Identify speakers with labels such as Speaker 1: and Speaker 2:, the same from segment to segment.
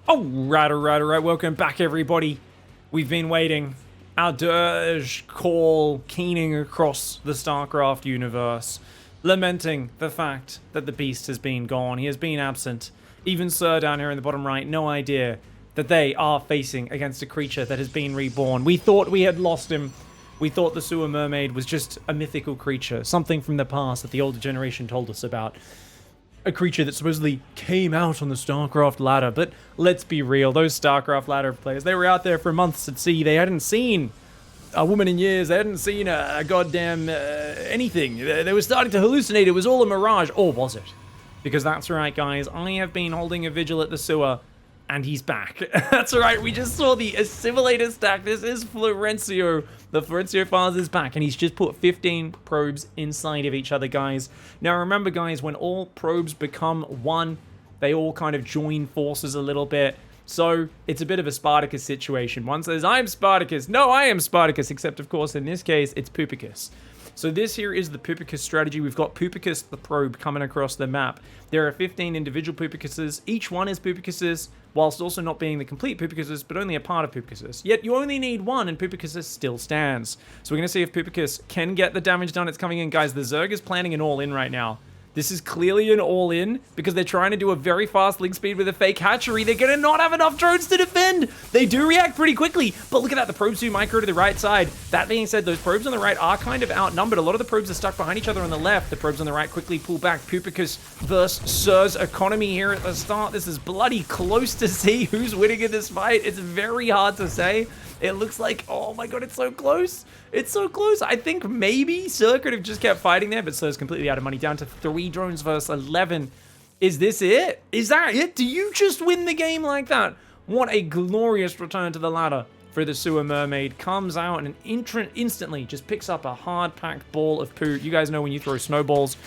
Speaker 1: Alright. Welcome back, everybody. We've been waiting. Our dirge call keening across the StarCraft universe, lamenting the fact that the beast has been gone. He has been absent. Even Sir down here in the bottom right, no idea that they are facing against a creature that has been reborn. We thought we had lost him. We thought the Sewer Mermaid was just a mythical creature, something from the past that the older generation told us about. A creature that supposedly came out on the StarCraft ladder, but let's be real, those StarCraft ladder players, they were out there for months at sea. They hadn't seen a woman in years. They hadn't seen a goddamn anything. They were starting to hallucinate. It was all a mirage. Or was it? Because that's right, guys. I have been holding a vigil at the sewer, and he's back. That's right. We just saw the assimilator stack. This is Florencio. The Florencio Files is back, and he's just put 15 probes inside of each other, guys. Now, remember, guys, when all probes become one, they all kind of join forces a little bit. So, it's a bit of a Spartacus situation. One says, I'm Spartacus. No, I am Spartacus. Except, of course, in this case, it's Puppeteering. So this here is the Puppeteering strategy. We've got Puppeteering, the probe, coming across the map. There are 15 individual Puppeteers. Each one is Puppeteers, whilst also not being the complete Puppeteers, but only a part of Puppeteers. Yet you only need one, and Puppeteers still stands. So we're going to see if Puppeteers can get the damage done. It's coming in, guys. The Zerg is planning an all-in right now. This is clearly an all-in because they're trying to do a very fast link speed with a fake hatchery. They're going to not have enough drones to defend. They do react pretty quickly, but look at that. The probes do micro to the right side. That being said, those probes on the right are kind of outnumbered. A lot of the probes are stuck behind each other on the left. The probes on the right quickly pull back. Puppeteering versus Sir's economy here at the start. This is bloody close to see who's winning in this fight. It's very hard to say. It looks like, oh my god, it's so close. It's so close. I think maybe Sir could have just kept fighting there, but Sir's completely out of money. Down to 3 drones versus 11. Is this it? Is that it? Do you just win the game like that? What a glorious return to the ladder for the Sewer Mermaid. Comes out and instantly just picks up a hard-packed ball of poo. You guys know when you throw snowballs,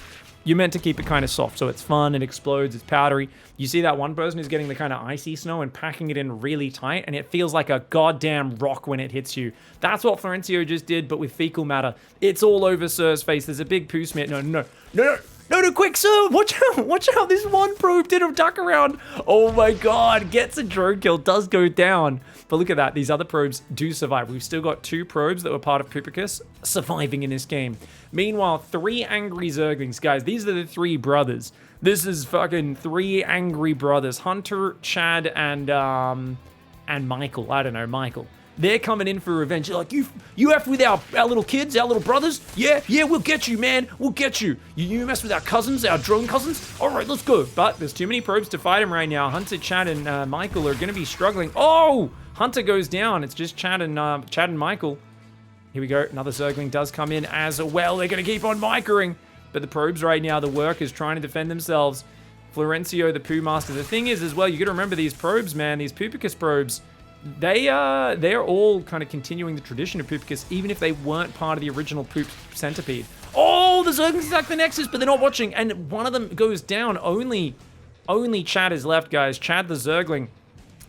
Speaker 1: you're meant to keep it kind of soft, so it's fun, it explodes, it's powdery. You see that one person who's getting the kind of icy snow and packing it in really tight, and it feels like a goddamn rock when it hits you. That's what Florencio just did, but with fecal matter. It's all over Sir's face. There's a big poo smear. No, quick, Sir! Watch out! This one probe did a duck around. Oh my god, gets a drone kill, does go down. But look at that, these other probes do survive. We've still got 2 probes that were part of Puppeteering surviving in this game. Meanwhile, 3 angry Zerglings. Guys, these are the 3 brothers. This is fucking 3 angry brothers. Hunter, Chad, and Michael. I don't know, Michael. They're coming in for revenge. They're like, you F with our little kids, our little brothers? Yeah, we'll get you, man. We'll get you. You mess with our cousins, our drone cousins? All right, let's go. But there's too many probes to fight him right now. Hunter, Chad, and Michael are going to be struggling. Oh! Hunter goes down. It's just Chad and Michael. Here we go. Another Zergling does come in as well. They're going to keep on microing. But the probes right now, the workers trying to defend themselves. Florencio, the Poo Master. The thing is as well, you got to remember these probes, man. These Puppeteering probes. They're all kind of continuing the tradition of Puppeteering, even if they weren't part of the original Poop Centipede. Oh, the Zerglings attack the Nexus, but they're not watching, and one of them goes down. Only Chad is left, guys. Chad the Zergling.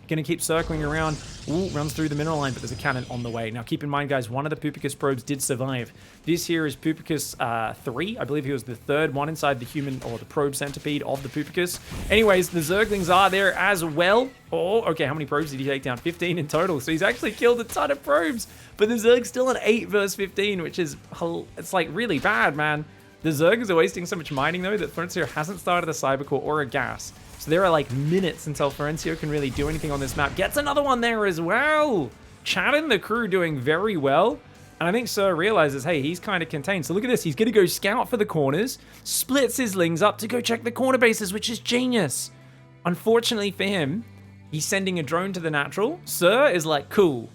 Speaker 1: Gonna keep circling around. Ooh, runs through the mineral line, but there's a cannon on the way. Now, keep in mind, guys, one of the Puppeteering probes did survive. This here is Puppeteering 3. I believe he was the 3rd one inside the human, or the probe centipede of the Puppeteering. Anyways, the Zerglings are there as well. Oh, okay, how many probes did he take down? 15 in total. So he's actually killed a ton of probes. But the Zerg's still an 8 versus 15, which is, it's like really bad, man. The Zergers are wasting so much mining, though, that Florencio hasn't started a cybercore or a gas. So there are like minutes until Florencio can really do anything on this map. Gets another one there as well. Chad and the crew doing very well. And I think Sir realizes, hey, he's kind of contained. So look at this. He's going to go scout for the corners. Splits his lings up to go check the corner bases, which is genius. Unfortunately for him, he's sending a drone to the natural. Sir is like, cool.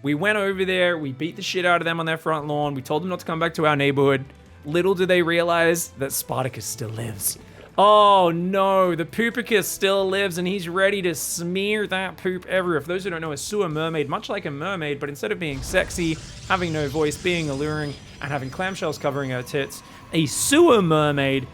Speaker 1: We went over there. We beat the shit out of them on their front lawn. We told them not to come back to our neighborhood. Little do they realize that Spartacus still lives. Oh no, the Puppeteering still lives and he's ready to smear that poop everywhere. For those who don't know, a Sewer Mermaid, much like a mermaid, but instead of being sexy, having no voice, being alluring, and having clamshells covering her tits, a Sewer Mermaid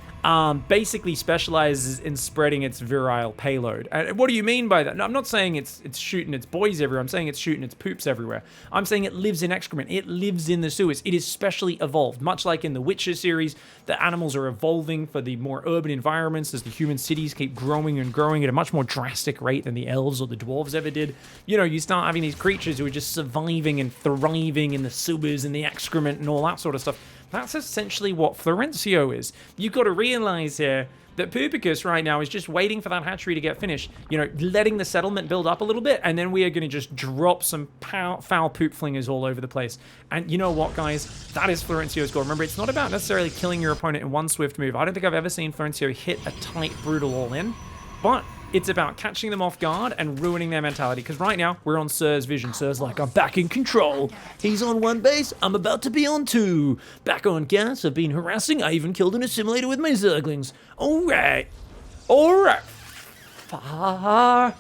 Speaker 1: basically specializes in spreading its virile payload. And what do you mean by that? No, I'm not saying it's shooting its boys everywhere. I'm saying it's shooting its poops everywhere. I'm saying it lives in excrement. It lives in the sewers. It is specially evolved. Much like in the Witcher series, the animals are evolving for the more urban environments as the human cities keep growing and growing at a much more drastic rate than the elves or the dwarves ever did. You know, you start having these creatures who are just surviving and thriving in the sewers and the excrement and all that sort of stuff. That's essentially what Florencio is. You've got to realize here that Puppeteering right now is just waiting for that hatchery to get finished, you know, letting the settlement build up a little bit, and then we are going to just drop some foul poop flingers all over the place. And you know what, guys? That is Florencio's goal. Remember, it's not about necessarily killing your opponent in one swift move. I don't think I've ever seen Florencio hit a tight, brutal all-in, but it's about catching them off guard and ruining their mentality. Because right now, we're on Sir's vision. Sir's like, I'm back in control. He's on one base. I'm about to be on two. Back on gas. I've been harassing. I even killed an assimilator with my Zerglings. All right. All right. Fuck.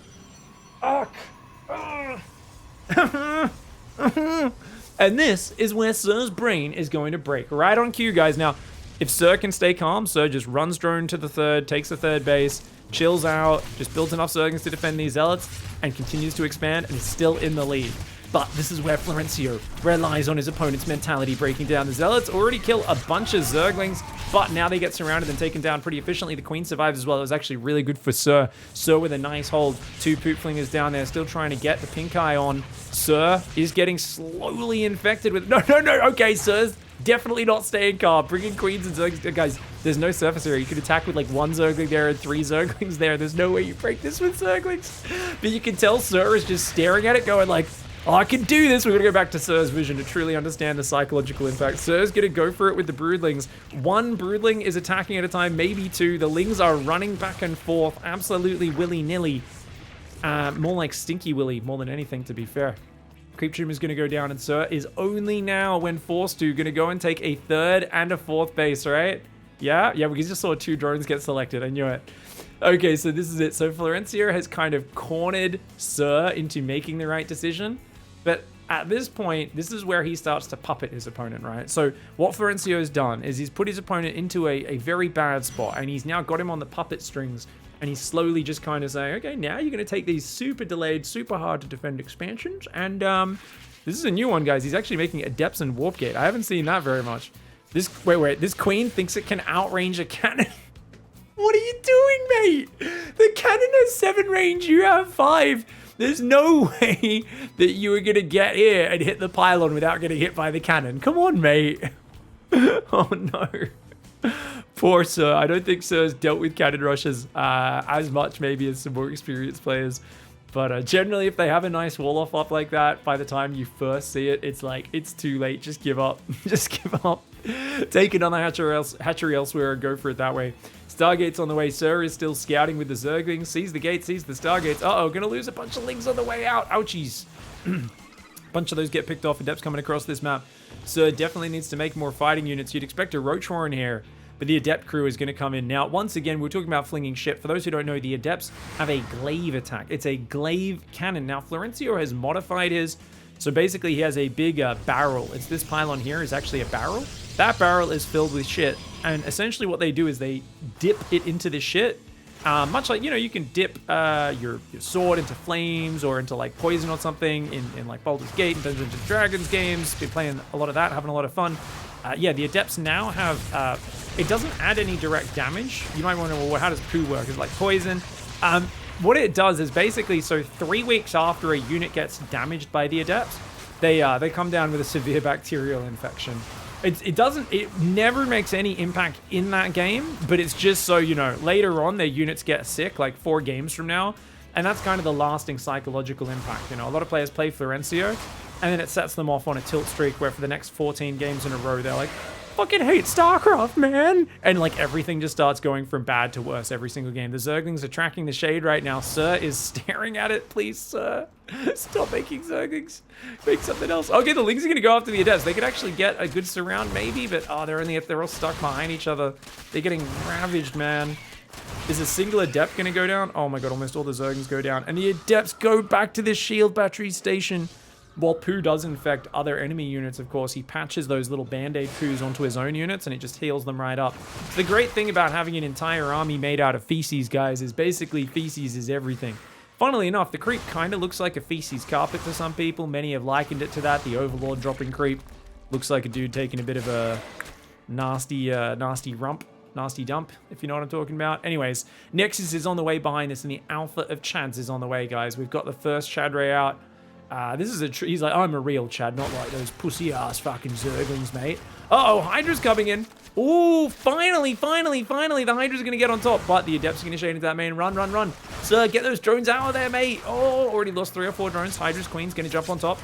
Speaker 1: And this is where Sir's brain is going to break. Right on cue, guys. Now, if Sir can stay calm, Sir just runs drone to the third, takes the third base, chills out, just builds enough Zerglings to defend these Zealots, and continues to expand, and is still in the lead. But this is where Florencio relies on his opponent's mentality, breaking down the Zealots. Already kill a bunch of Zerglings, but now they get surrounded and taken down pretty efficiently. The Queen survives as well. It was actually really good for Sir. Sir with a nice hold. 2 poop flingers down there, still trying to get the pink eye on. Sir is getting slowly infected with... No. Okay, Sir's definitely not staying calm. Bringing Queens and Zerglings. Guys, there's no surface area. You could attack with like 1 Zergling there and 3 Zerglings there. There's no way you break this with Zerglings. But you can tell Sir is just staring at it going like, oh, I can do this. We're going to go back to Sir's vision to truly understand the psychological impact. Sir's going to go for it with the Broodlings. 1 Broodling is attacking at a time, maybe 2. The Lings are running back and forth, absolutely willy-nilly. More like Stinky Willy, more than anything, to be fair. Creep Tumor is going to go down, and Sir is only now, when forced to, going to go and take a 3rd and a 4th base, right? Yeah, we just saw 2 drones get selected. I knew it. Okay, so this is it. So Florencio has kind of cornered Sir into making the right decision. But at this point, this is where he starts to puppet his opponent, right? So what Florencio has done is he's put his opponent into a very bad spot, and he's now got him on the puppet strings, and he's slowly just kind of saying, okay, now you're going to take these super delayed, super hard to defend expansions, and this is a new one, guys. He's actually making Adepts and Warp Gate. I haven't seen that very much. Wait, this Queen thinks it can outrange a cannon. What are you doing, mate? The cannon has 7 range, you have 5. There's no way that you were going to get here and hit the pylon without getting hit by the cannon. Come on, mate. Oh, no. Poor Sir. I don't think Sir's dealt with cannon rushes as much maybe as some more experienced players. But generally, if they have a nice wall-off up like that, by the time you first see it, it's like, it's too late. Just give up. Just give up. Take another hatchery elsewhere and go for it that way. Stargate's on the way. Sir is still scouting with the Zerglings. Sees the gate, sees the Stargates. Uh-oh, gonna lose a bunch of Lings on the way out. Ouchies. Bunch of those get picked off. Adepts coming across this map. Sir definitely needs to make more fighting units. You'd expect a Roach Warren here, but the Adept crew is going to come in. Now, once again, we're talking about flinging shit. For those who don't know, the Adepts have a glaive attack. It's a glaive cannon. Now, Florencio has modified his. So basically, he has a big barrel. It's this pylon here is actually a barrel. That barrel is filled with shit. And essentially what they do is they dip it into this shit. Much like, you know, you can dip your sword into flames or into like poison or something in like Baldur's Gate and Dungeons and Dragons games. Been playing a lot of that, having a lot of fun. Yeah, the Adepts now have, it doesn't add any direct damage. You might wonder, well, how does poo work? Is it like poison? What it does is basically, so 3 weeks after a unit gets damaged by the Adepts, they come down with a severe bacterial infection. It never makes any impact in that game, but it's just so, you know, later on their units get sick, like 4 games from now, and that's kind of the lasting psychological impact. You know, a lot of players play Florencio, and then it sets them off on a tilt streak where for the next 14 games in a row, they're like, fucking hate StarCraft, man! And like everything just starts going from bad to worse every single game. The Zerglings are tracking the shade right now. Sir is staring at it. Please, Sir, stop making Zerglings. Make something else. Okay, the Lings are gonna go after the Adepts. They could actually get a good surround maybe, but oh, they're all stuck behind each other. They're getting ravaged, man. Is a single Adept gonna go down? Oh my god, almost all the Zerglings go down. And the Adepts go back to the shield battery station. While Poo does infect other enemy units, of course, he patches those little band-aid Poos onto his own units, and it just heals them right up. The great thing about having an entire army made out of feces, guys, is basically feces is everything. Funnily enough, the creep kind of looks like a feces carpet to some people. Many have likened it to that. The Overlord dropping creep looks like a dude taking a bit of a nasty dump, if you know what I'm talking about. Anyways, Nexus is on the way behind this, and the Alpha of Chads is on the way, guys. We've got the first Chad Ray out. This is he's like, I'm a real Chad, not like those pussy-ass fucking Zerglings, mate. Uh-oh, Hydra's coming in. Ooh, finally, the Hydra's going to get on top, but the Adepts are going to shade into that main. Run. Sir, get those drones out of there, mate. Oh, already lost 3 or 4 drones. Hydra's Queen's going to jump on top.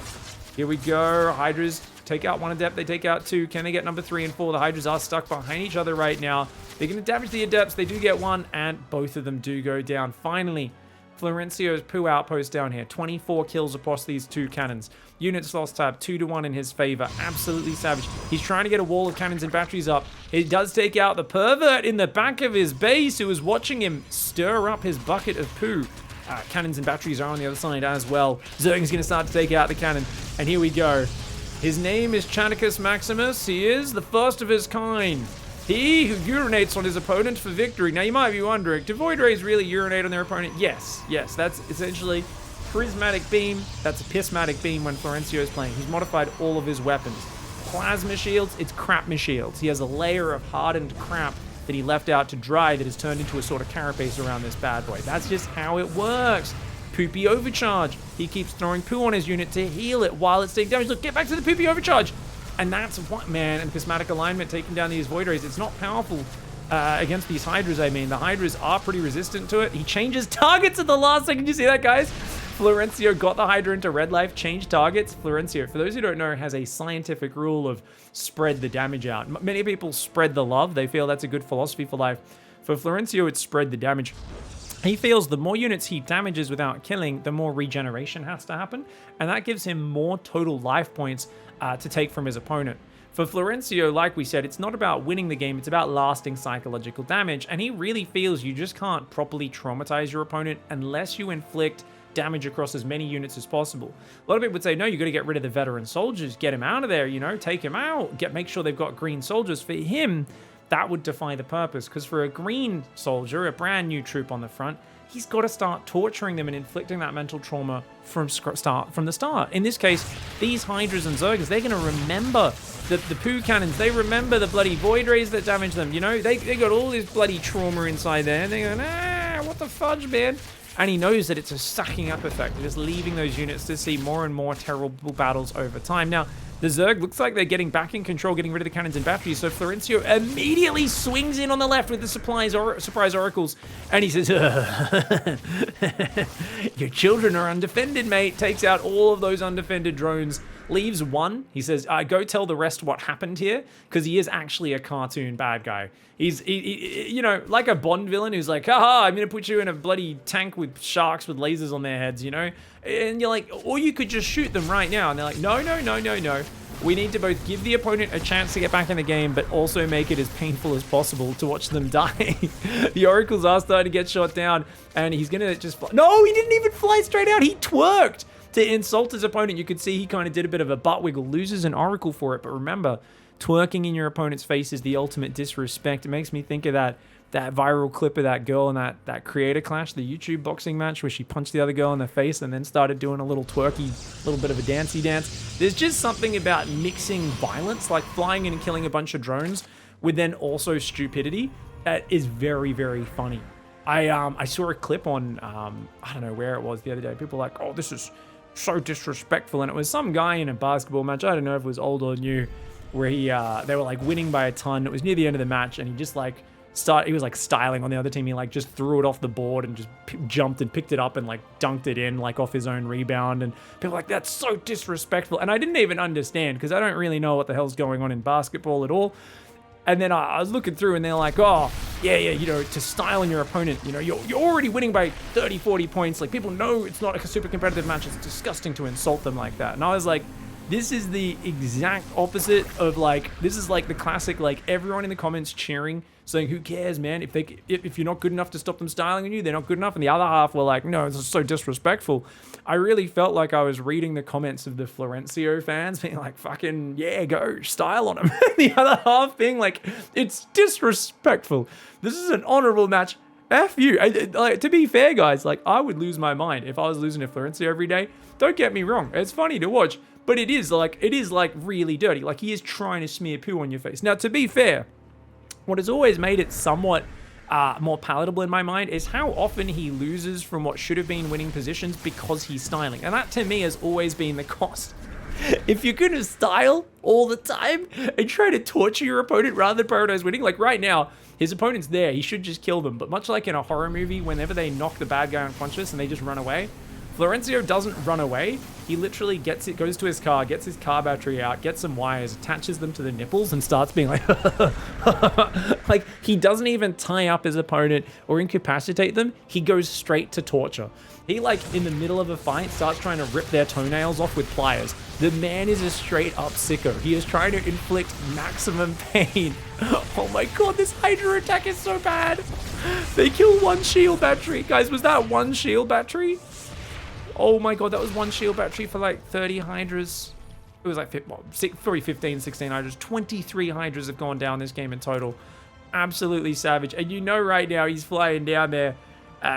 Speaker 1: Here we go. Hydra's take out 1 Adept. They take out 2. Can they get number 3 and 4? The Hydras are stuck behind each other right now. They're going to damage the Adepts. They do get 1, and both of them do go down. Finally, Florencio's Poo outpost down here. 24 kills across these 2 cannons. Units lost tab, 2-1 in his favor. Absolutely savage. He's trying to get a wall of cannons and batteries up. He does take out the pervert in the back of his base who was watching him stir up his bucket of poo. Cannons and batteries are on the other side as well. Zerg is going to start to take out the cannon. And here we go. His name is Chanicus Maximus. He is the first of his kind. He who urinates on his opponent for victory. Now, you might be wondering, do Void Rays really urinate on their opponent? Yes, that's essentially Prismatic Beam. That's a Pissmatic Beam when Florencio is playing. He's modified all of his weapons. Plasma shields, it's crapma shields. He has a layer of hardened crap that he left out to dry that has turned into a sort of carapace around this bad boy. That's just how it works. Poopy Overcharge. He keeps throwing poo on his unit to heal it while it's taking damage. Look, get back to the Poopy Overcharge. And that's what, man, and Prismatic Alignment taking down these Void Rays. It's not powerful against these Hydras, I mean. The Hydras are pretty resistant to it. He changes targets at the last second. You see that, guys? Florencio got the Hydra into red life, changed targets. Florencio, for those who don't know, has a scientific rule of spread the damage out. Many people spread the love. They feel that's a good philosophy for life. For Florencio, it's spread the damage. He feels the more units he damages without killing, the more regeneration has to happen. And that gives him more total life points to take from his opponent. For Florencio, like we said, it's not about winning the game, it's about lasting psychological damage, and he really feels you just can't properly traumatize your opponent unless you inflict damage across as many units as possible. A lot of people would say, no, you got to get rid of the veteran soldiers, get him out of there, you know, take him out, make sure they've got green soldiers. For him, that would defy the purpose, because for a green soldier, a brand new troop on the front, he's got to start torturing them and inflicting that mental trauma from the start. In this case, these Hydras and Zergers, they're going to remember the poo cannons. They remember the bloody Void Rays that damage them. You know, they got all this bloody trauma inside there. And they're going, what the fudge, man? And he knows that it's a sucking up effect, just leaving those units to see more and more terrible battles over time. Now, the Zerg looks like they're getting back in control, getting rid of the cannons and batteries, so Florencio immediately swings in on the left with the surprise oracles, and he says, your children are undefended, mate. Takes out all of those undefended drones, leaves 1. He says, go tell the rest what happened here, because he is actually a cartoon bad guy. He's, you know, like a Bond villain who's like, haha, I'm going to put you in a bloody tank with sharks with lasers on their heads, you know? And you're like, or you could just shoot them right now. And they're like, no. We need to both give the opponent a chance to get back in the game, but also make it as painful as possible to watch them die. The oracles are starting to get shot down, and he's going to just fly. No, he didn't even fly straight out. He twerked to insult his opponent. You could see he kind of did a bit of a butt wiggle, loses an oracle for it. But remember, twerking in your opponent's face is the ultimate disrespect. It makes me think of that viral clip of that girl in that creator clash, the YouTube boxing match where she punched the other girl in the face and then started doing a little twerky, little bit of a dancey dance. There's just something about mixing violence, like flying in and killing a bunch of drones, with then also stupidity, that is very, very funny. I saw a clip on, I don't know where it was the other day. People were like, oh, this is so disrespectful. And it was some guy in a basketball match, I don't know if it was old or new, where they were like winning by a ton. It was near the end of the match, and he just like, he was like styling on the other team. He like just threw it off the board and just jumped and picked it up and like dunked it in like off his own rebound. And people were like, that's so disrespectful. And I didn't even understand, because I don't really know what the hell's going on in basketball at all. And then I was looking through, and they're like, oh, yeah, you know, to style on your opponent, you know, you're already winning by 30, 40 points. Like, people know it's not like a super competitive match. It's disgusting to insult them like that. And I was like, This is the exact opposite of like, this is like the classic, like everyone in the comments cheering, saying, who cares, man? If you're not good enough to stop them styling on you, they're not good enough. And the other half were like, no, this is so disrespectful. I really felt like I was reading the comments of the Florencio fans being like, fucking, yeah, go style on him. The other half being like, it's disrespectful. This is an honorable match. F you. Like, to be fair, guys, like I would lose my mind if I was losing to Florencio every day. Don't get me wrong. It's funny to watch. But it is like really dirty. Like he is trying to smear poo on your face. Now, to be fair, what has always made it somewhat more palatable in my mind is how often he loses from what should have been winning positions because he's styling. And that to me has always been the cost. If you're going to style all the time and try to torture your opponent rather than prioritize winning, like right now, his opponent's there. He should just kill them. But much like in a horror movie, whenever they knock the bad guy unconscious and they just run away, Florencio doesn't run away. He literally goes to his car, gets his car battery out, gets some wires, attaches them to the nipples, and starts being like, like he doesn't even tie up his opponent or incapacitate them. He goes straight to torture. He, like, in the middle of a fight, starts trying to rip their toenails off with pliers. The man is a straight up sicko. He is trying to inflict maximum pain. Oh my god, this Hydra attack is so bad. They kill one shield battery. Guys, was that one shield battery? Oh my god, that was one shield battery for like 30 Hydras. It was like 15, 16 Hydras. 23 Hydras have gone down this game in total. Absolutely savage. And you know right now he's flying down there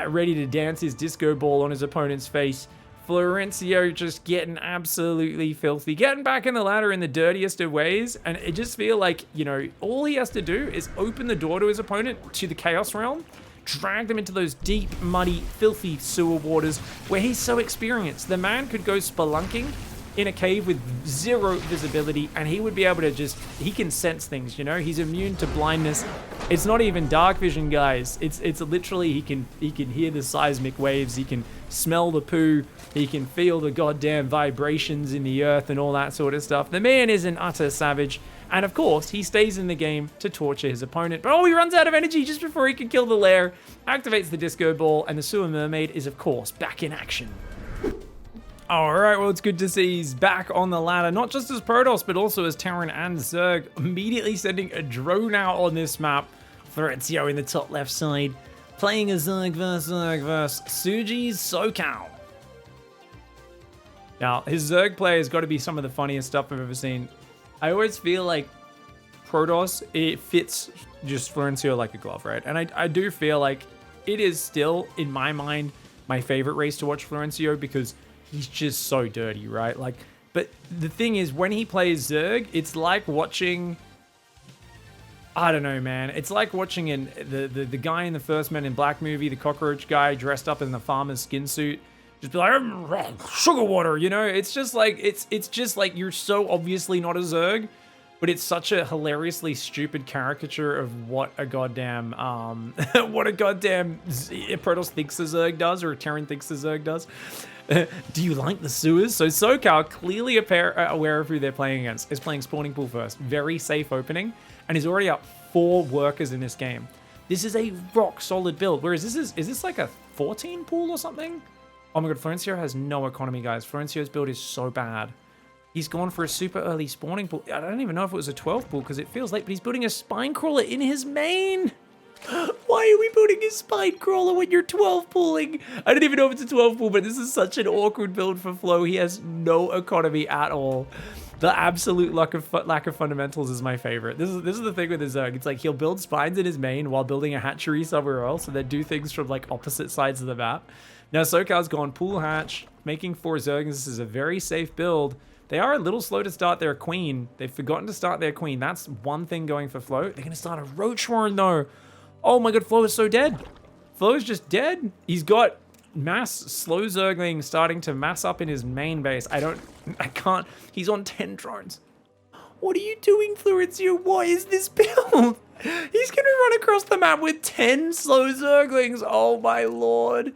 Speaker 1: ready to dance his disco ball on his opponent's face. Florencio just getting absolutely filthy. Getting back in the ladder in the dirtiest of ways. And it just feel like, you know, all he has to do is open the door to his opponent to the Chaos Realm. Drag them into those deep, muddy, filthy sewer waters where he's so experienced. The man could go spelunking in a cave with zero visibility and he would be able to just, he can sense things, you know? He's immune to blindness. It's not even dark vision, guys. It's literally, he can hear the seismic waves. He can smell the poo. He can feel the goddamn vibrations in the earth and all that sort of stuff. The man is an utter savage. And of course, he stays in the game to torture his opponent. But oh, he runs out of energy just before he can kill the lair, activates the disco ball, and the Sewer Mermaid is, of course, back in action. All right, well, it's good to see he's back on the ladder, not just as Protoss, but also as Terran and Zerg, immediately sending a drone out on this map. Florencio in the top left side, playing a Zerg versus Suji's SoCal. Now, his Zerg play has got to be some of the funniest stuff I've ever seen. I always feel like Protoss, it fits just Florencio like a glove, right? And I do feel like it is still, in my mind, my favorite race to watch Florencio because he's just so dirty, right? Like, but the thing is, when he plays Zerg, it's like watching, I don't know, man. It's like watching the guy in the first Men in Black movie, the cockroach guy dressed up in the farmer's skin suit. Just be like, sugar water, you know? It's just like, it's just like you're so obviously not a Zerg, but it's such a hilariously stupid caricature of what a goddamn, Protoss thinks a Zerg does, or a Terran thinks a Zerg does. Do you like the sewers? So SoCal, clearly aware of who they're playing against, is playing Spawning Pool first. Very safe opening, and is already up 4 workers in this game. This is a rock solid build, whereas is this like a 14 pool or something? Oh my god, Florencio has no economy, guys. Florencio's build is so bad. He's gone for a super early spawning pool. I don't even know if it was a 12 pool because it feels late, but he's building a spine crawler in his main. Why are we building a spine crawler when you're 12 pooling? I don't even know if it's a 12 pool, but this is such an awkward build for Flo. He has no economy at all. The absolute lack of fundamentals is my favorite. This is the thing with the Zerg. It's like he'll build spines in his main while building a hatchery somewhere else, and then do things from like opposite sides of the map. Now SoCal's gone pool hatch, making 4 Zergs. This is a very safe build. They are a little slow to start their queen. They've forgotten to start their queen. That's one thing going for Flo. They're going to start a roach warren though. Oh my god, Flo is so dead. Flo is just dead. He's got mass slow Zergling starting to mass up in his main base. I can't. He's on 10 drones. What are you doing, Florencio? What is this build? He's going to run across the map with 10 slow Zerglings. Oh my lord.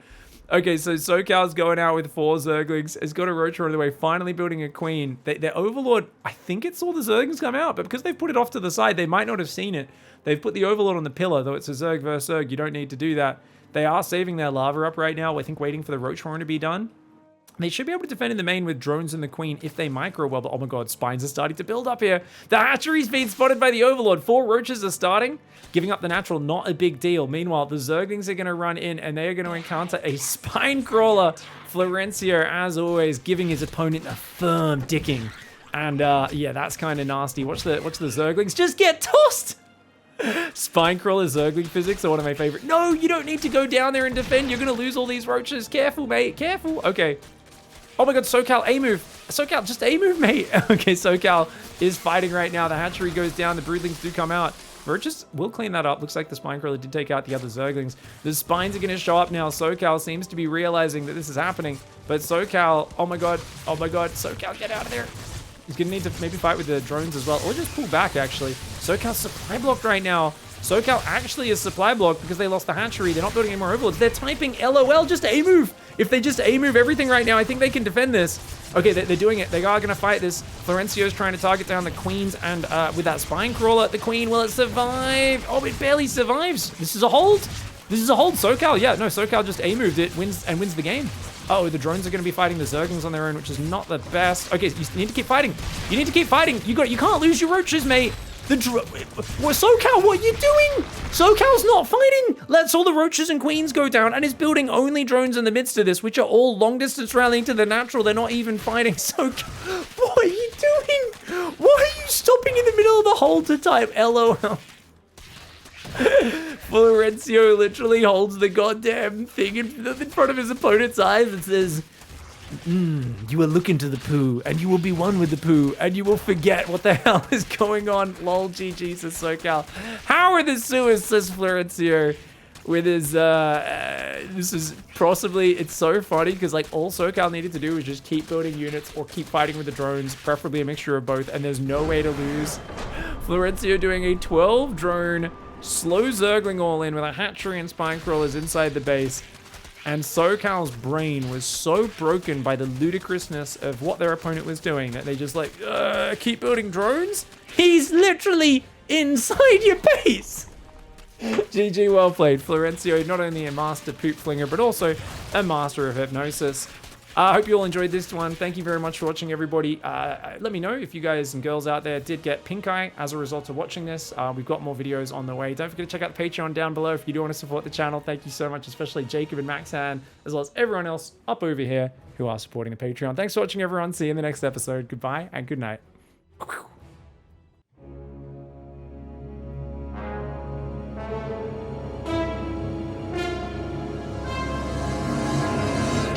Speaker 1: Okay, so SoCal's going out with 4 Zerglings. Has got a roach on the way, finally building a queen. Their Overlord, I think it saw the Zerglings come out, but because they've put it off to the side, they might not have seen it. They've put the Overlord on the pillar, though it's a Zerg versus Zerg. You don't need to do that. They are saving their lava up right now, I think waiting for the roach horn to be done. They should be able to defend in the main with drones and the queen if they micro well, but oh my god, spines are starting to build up here. The hatchery's being spotted by the Overlord. 4 roaches are starting, giving up the natural, not a big deal. Meanwhile, the Zerglings are going to run in and they are going to encounter a spine crawler. Florencio, as always, giving his opponent a firm dicking. And yeah, that's kind of nasty. Watch the Zerglings just get tossed. Spinecrawler Zergling physics are one of my favorite. No, you don't need to go down there and defend. You're going to lose all these roaches. Careful, mate. Careful. Okay. Oh my god, SoCal, A-move. SoCal, just A-move, mate. Okay, SoCal is fighting right now. The hatchery goes down. The broodlings do come out. Roaches will clean that up. Looks like the Spinecrawler did take out the other Zerglings. The spines are going to show up now. SoCal seems to be realizing that this is happening. But SoCal, oh my god. SoCal, get out of there. He's going to need to maybe fight with the drones as well. Or just pull back, actually. SoCal's supply blocked right now. SoCal actually is supply blocked because they lost the hatchery. They're not building any more overlords. They're typing LOL, just A-move. If they just A-move everything right now, I think they can defend this. Okay, they're doing it. They are going to fight this. Florencio's trying to target down the queens, and with that spine crawler, the queen, will it survive? Oh, it barely survives. This is a hold. This is a hold. SoCal, yeah, no, SoCal just A-moved it, wins the game. Oh, the drones are going to be fighting the Zerglings on their own, which is not the best. Okay, you need to keep fighting. You need to keep fighting. You can't lose your roaches, mate. SoCal, what are you doing? SoCal's not fighting. Lets all the roaches and queens go down and is building only drones in the midst of this, which are all long distance rallying to the natural. They're not even fighting. SoCal, what are you doing? Why are you stopping in the middle of the hold to type LOL? Florencio literally holds the goddamn thing in front of his opponent's eyes and says, you will look into the poo, and you will be one with the poo, and you will forget what the hell is going on. Lol, GG, says SoCal. How are the sewers, says Florencio, with his, this is possibly, it's so funny, because, like, all SoCal needed to do was just keep building units, or keep fighting with the drones, preferably a mixture of both, and there's no way to lose. Florencio doing a 12-drone, slow Zergling all-in with a hatchery and spine crawlers inside the base. And SoCal's brain was so broken by the ludicrousness of what their opponent was doing that they just like, keep building drones? He's literally inside your base! GG, well played. Florencio, not only a master poop flinger, but also a master of hypnosis. I hope you all enjoyed this one. Thank you very much for watching, everybody. Let me know if you guys and girls out there did get pink eye as a result of watching this. We've got more videos on the way. Don't forget to check out the Patreon down below if you do want to support the channel. Thank you so much, especially Jacob and Maxan, as well as everyone else up over here who are supporting the Patreon. Thanks for watching, everyone. See you in the next episode. Goodbye and good night.